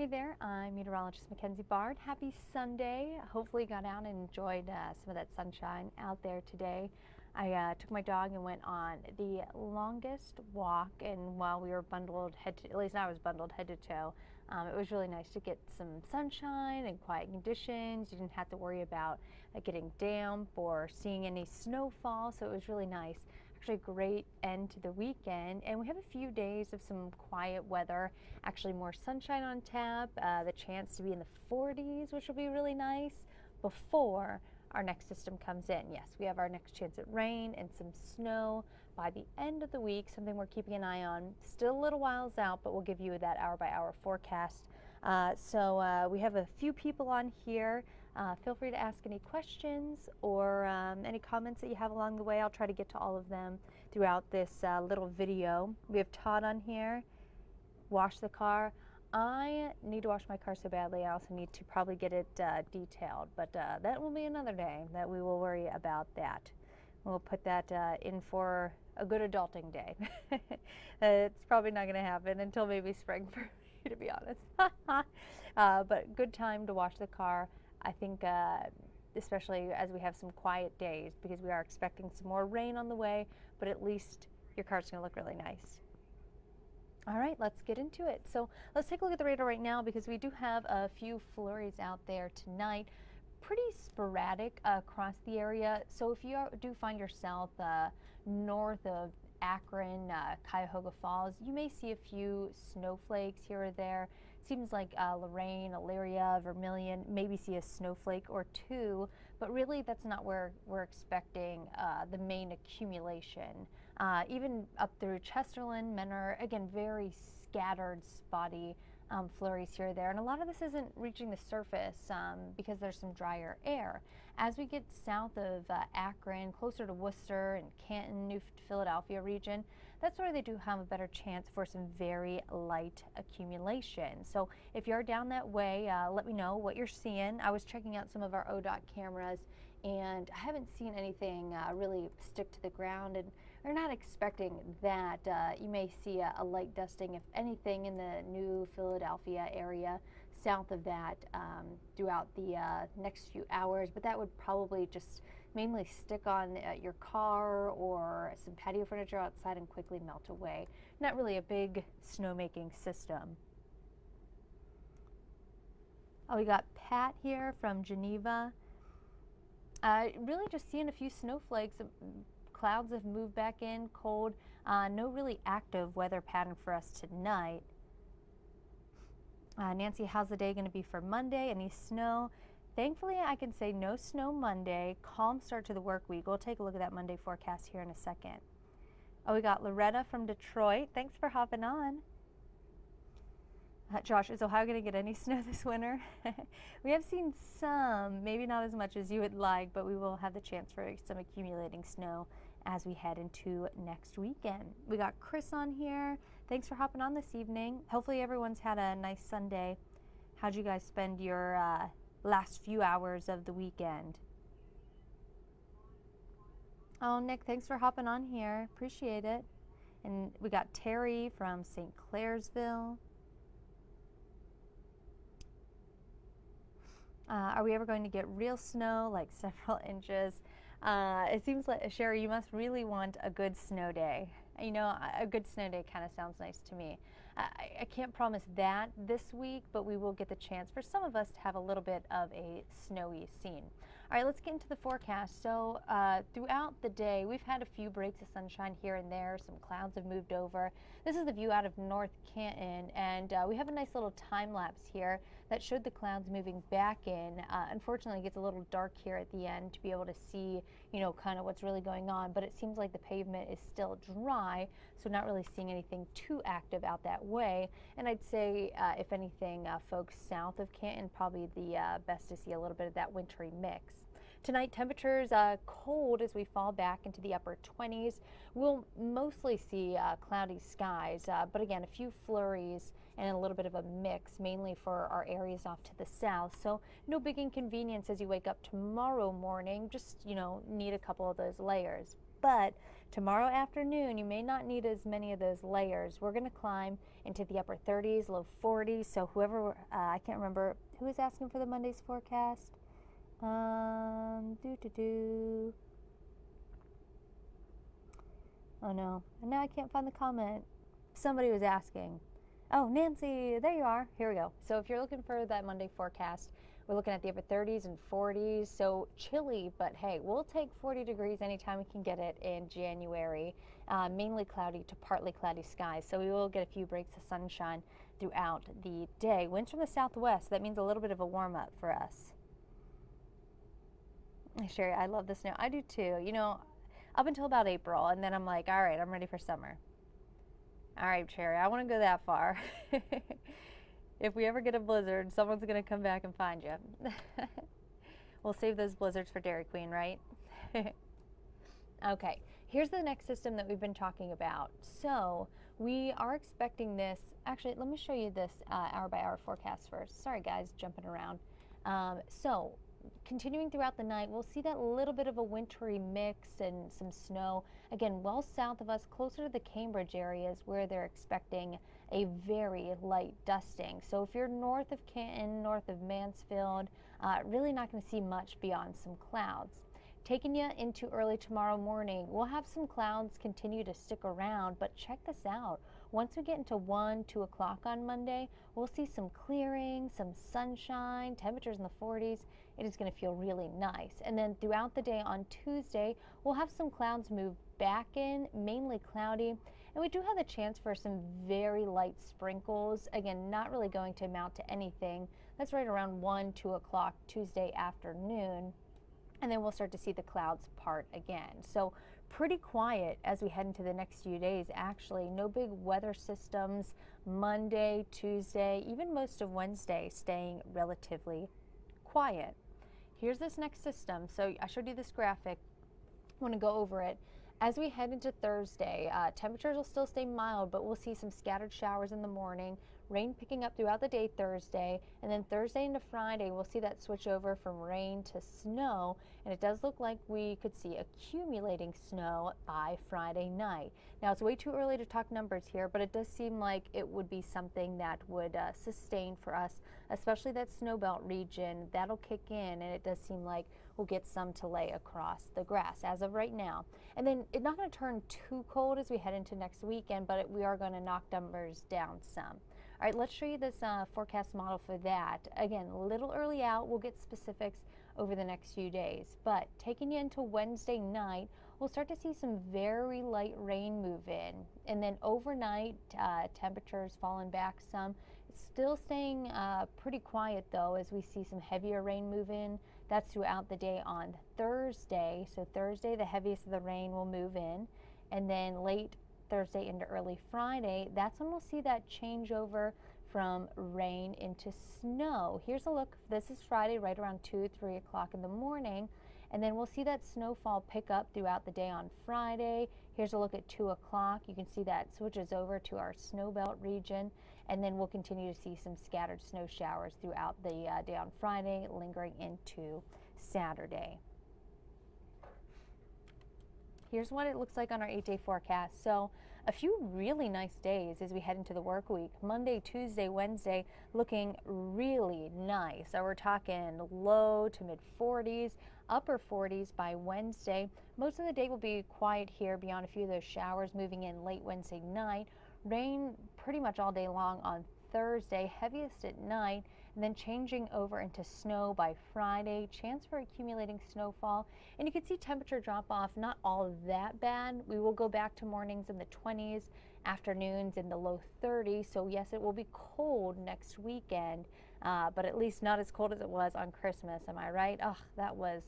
Hey there, I'm meteorologist Mackenzie Bart. Happy Sunday. Hopefully you got out and enjoyed some of that sunshine out there today. I took my dog and went on the longest walk, and while we were bundled at least I was bundled head to toe, it was really nice to get some sunshine and quiet conditions. You didn't have to worry about getting damp or seeing any snowfall, so it was really nice. Actually a great end to the weekend, and we have a few days of some quiet weather, actually more sunshine on tap, the chance to be in the 40s, which will be really nice before our next system comes in. Yes, we have our next chance at rain and some snow by the end of the week, something we're keeping an eye on. Still a little whiles out, but we'll give you that hour by hour forecast. We have a few people on here. Feel free to ask any questions or any comments that you have along the way. I'll try to get to all of them throughout this little video. We have Todd on here. Wash the car. I need to wash my car so badly. I also need to probably get it detailed, but that will be another day that we will worry about that. We'll put that in for a good adulting day. It's probably not going to happen until maybe spring for me, to be honest. But good time to wash the car. I think especially as we have some quiet days, because we are expecting some more rain on the way, but at least your car's going to look really nice. All right, let's get into it. So let's take a look at the radar right now, because we do have a few flurries out there tonight. Pretty sporadic across the area. So if you do find yourself north of Akron, Cuyahoga Falls, you may see a few snowflakes here or there. Seems like Lorain, Elyria, Vermilion, maybe see a snowflake or two, but really that's not where we're expecting the main accumulation. Even up through Chesterland, Menor, again, very scattered, spotty flurries here or there. And a lot of this isn't reaching the surface because there's some drier air. As we get south of Akron, closer to Worcester and Canton, New Philadelphia region, that's where they do have a better chance for some very light accumulation. So if you're down that way, let me know what you're seeing. I was checking out some of our ODOT cameras, and I haven't seen anything really stick to the ground, and we're not expecting that. You may see a light dusting, if anything, in the New Philadelphia area. South of that throughout the next few hours, but that would probably just mainly stick on your car or some patio furniture outside and quickly melt away. Not really a big snowmaking system. Oh, we got Pat here from Geneva. Really just seeing a few snowflakes. Clouds have moved back in, cold. No really active weather pattern for us tonight. Nancy, how's the day going to be for Monday? Any snow? Thankfully, I can say no snow Monday. Calm start to the work week. We'll take a look at that Monday forecast here in a second. Oh, we got Loretta from Detroit. Thanks for hopping on. Josh, is Ohio going to get any snow this winter? We have seen some, maybe not as much as you would like, but we will have the chance for some accumulating snow as we head into next weekend. We got Chris on here. Thanks for hopping on this evening. Hopefully everyone's had a nice Sunday. How'd you guys spend your last few hours of the weekend? Oh, Nick, thanks for hopping on here. Appreciate it. And we got Terry from St. Clairsville. Are we ever going to get real snow, like several inches? It seems like, Sherry, you must really want a good snow day. You know, a good snow day kind of sounds nice to me. I can't promise that this week, but we will get the chance for some of us to have a little bit of a snowy scene. All right, let's get into the forecast. So throughout the day, we've had a few breaks of sunshine here and there. Some clouds have moved over. This is the view out of North Canton, and we have a nice little time lapse here that showed the clouds moving back in. Unfortunately, it gets a little dark here at the end to be able to see, you know, kind of what's really going on, but it seems like the pavement is still dry, so not really seeing anything too active out that way. And I'd say, if anything, folks south of Canton, probably the best to see a little bit of that wintry mix. Tonight, temperatures cold as we fall back into the upper 20s. We'll mostly see cloudy skies, but again, a few flurries and a little bit of a mix, mainly for our areas off to the south. So no big inconvenience as you wake up tomorrow morning. Just, you know, need a couple of those layers. But tomorrow afternoon, you may not need as many of those layers. We're going to climb into the upper 30s, low 40s. So whoever, I can't remember who is asking for the Monday's forecast. Oh no, and now I can't find the comment. Somebody was asking. Oh, Nancy, there you are. Here we go. So if you're looking for that Monday forecast, we're looking at the upper 30s and 40s. So chilly, but hey, we'll take 40 degrees anytime we can get it in January. Mainly cloudy to partly cloudy skies. So we will get a few breaks of sunshine throughout the day. Winds from the southwest. That means a little bit of a warm up for us. Sherry, I love the snow. I do too. You know, up until about April, and then I'm like, all right, I'm ready for summer. All right, Cherry, I want to go that far. If we ever get a blizzard, someone's going to come back and find you. We'll save those blizzards for Dairy Queen, right? Okay, here's the next system that we've been talking about. So we are expecting this. Actually, let me show you this hour by hour forecast first. Sorry, guys, jumping around. So continuing throughout the night, we'll see that little bit of a wintry mix and some snow. Again, well south of us, closer to the Cambridge areas where they're expecting a very light dusting. So if you're north of Canton, north of Mansfield, really not going to see much beyond some clouds. Taking you into early tomorrow morning, we'll have some clouds continue to stick around, but check this out. Once we get into 1, 2 o'clock on Monday, we'll see some clearing, some sunshine, temperatures in the 40s. It is going to feel really nice. And then throughout the day on Tuesday, we'll have some clouds move back in, mainly cloudy. And we do have the chance for some very light sprinkles. Again, not really going to amount to anything. That's right around 1, 2 o'clock Tuesday afternoon. And then we'll start to see the clouds part again. So pretty quiet as we head into the next few days, actually. No big weather systems. Monday, Tuesday, even most of Wednesday staying relatively quiet. Here's this next system. So I showed you this graphic. I want to go over it. As we head into Thursday, temperatures will still stay mild, but we'll see some scattered showers in the morning. Rain picking up throughout the day Thursday, and then Thursday into Friday we'll see that switch over from rain to snow, and it does look like we could see accumulating snow by Friday night. Now it's way too early to talk numbers here, but it does seem like it would be something that would sustain for us, especially that snow belt region. That'll kick in, and it does seem like we'll get some to lay across the grass as of right now. And then it's not going to turn too cold as we head into next weekend, but we are going to knock numbers down some. All right, let's show you this forecast model for that. Again, a little early out. We'll get specifics over the next few days. But taking you into Wednesday night, we'll start to see some very light rain move in. And then overnight, temperatures falling back some. It's still staying pretty quiet, though, as we see some heavier rain move in. That's throughout the day on Thursday. So Thursday, the heaviest of the rain will move in. And then late Thursday into early Friday, that's when we'll see that changeover from rain into snow. Here's a look. This is Friday right around 2, 3 o'clock in the morning. And then we'll see that snowfall pick up throughout the day on Friday. Here's a look at 2 o'clock. You can see that switches over to our snow belt region. And then we'll continue to see some scattered snow showers throughout the day on Friday, lingering into Saturday. Here's what it looks like on our 8-day forecast. So a few really nice days as we head into the work week. Monday, Tuesday, Wednesday looking really nice. So we're talking low to mid 40s, upper 40s by Wednesday. Most of the day will be quiet here beyond a few of those showers moving in late Wednesday night. Rain pretty much all day long on Thursday, heaviest at night, and then changing over into snow by Friday. Chance for accumulating snowfall. And you can see temperature drop off, not all that bad. We will go back to mornings in the 20s, afternoons in the low 30s. So yes, it will be cold next weekend, but at least not as cold as it was on Christmas. Am I right? Oh, that was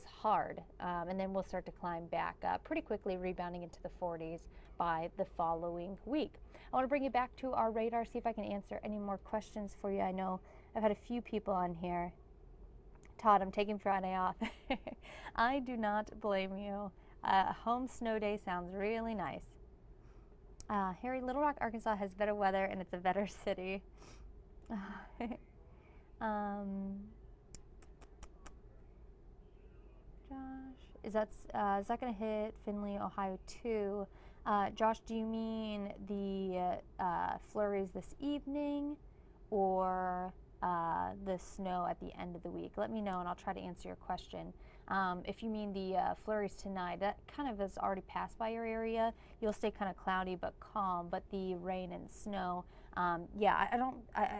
hard. And then we'll start to climb back pretty quickly, rebounding into the 40s by the following week. I want to bring you back to our radar, see if I can answer any more questions for you. I know I've had a few people on here. Todd, I'm taking Friday off. I do not blame you. Home snow day sounds really nice. Harry, Little Rock, Arkansas has better weather and it's a better city. Josh, is that going to hit Findlay, Ohio too? Josh, do you mean the flurries this evening or the snow at the end of the week? Let me know and I'll try to answer your question. If you mean the flurries tonight, that kind of has already passed by your area. You'll stay kind of cloudy but calm, but the rain and snow, yeah, I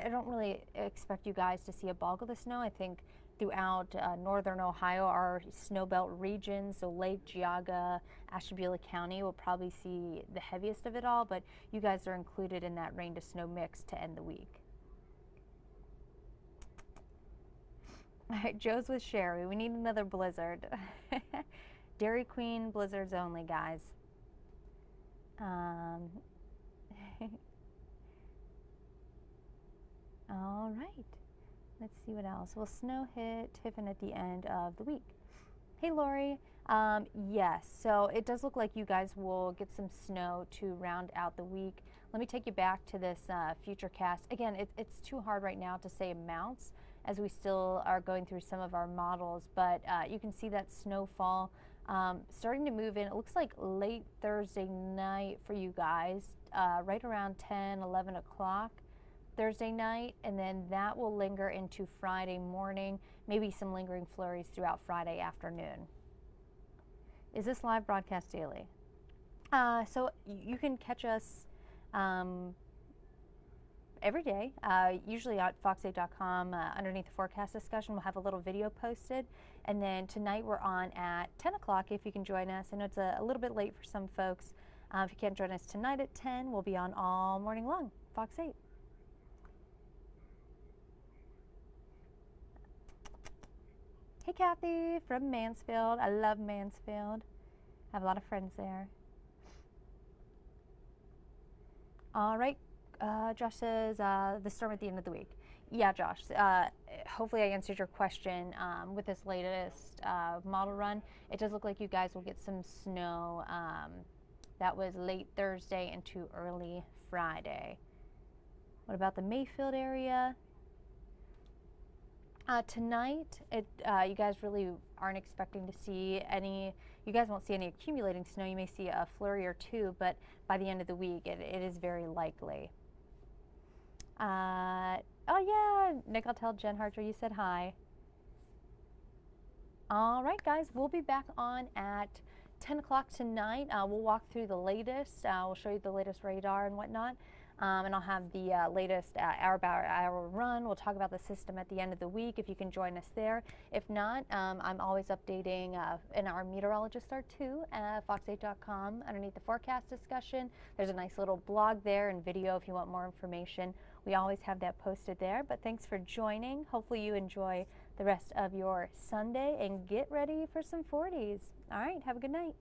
don't really expect you guys to see a bulk of the snow. I think throughout northern Ohio, our snowbelt region, so Lake Geauga, Ashtabula County will probably see the heaviest of it all, but you guys are included in that rain to snow mix to end the week. All right, Joe's with Sherry. We need another blizzard. Dairy Queen blizzards only, guys. All right. Let's see what else. Will snow hit Tiffin at the end of the week? Hey, Lori. Yes, so it does look like you guys will get some snow to round out the week. Let me take you back to this future cast. Again, it's too hard right now to say amounts as we still are going through some of our models, but you can see that snowfall starting to move in. It looks like late Thursday night for you guys, right around 10, 11 o'clock. Thursday night, and then that will linger into Friday morning, maybe some lingering flurries throughout Friday afternoon. Is this live broadcast daily? So you can catch us every day, usually at fox8.com. Underneath the forecast discussion, we'll have a little video posted, and then tonight we're on at 10 o'clock if you can join us. I know it's a little bit late for some folks. If you can't join us tonight at 10, we'll be on all morning long, Fox 8. Hey, Kathy from Mansfield. I love Mansfield. I have a lot of friends there. All right. Josh says the storm at the end of the week. Yeah, Josh. Hopefully I answered your question with this latest model run. It does look like you guys will get some snow. That was late Thursday into early Friday. What about the Mayfield area? Tonight, you guys really aren't expecting to see any, you guys won't see any accumulating snow. You may see a flurry or two, but by the end of the week, it is very likely. Oh yeah, Nick, I'll tell Jen Harcher you said hi. All right, guys, we'll be back on at 10 o'clock tonight. We'll walk through the latest. We'll show you the latest radar and whatnot. And I'll have the latest hour by hour run. We'll talk about the system at the end of the week if you can join us there. If not, I'm always updating, and our meteorologists are too, at fox8.com underneath the forecast discussion. There's a nice little blog there and video if you want more information. We always have that posted there, but thanks for joining. Hopefully you enjoy the rest of your Sunday and get ready for some 40s. All right, have a good night.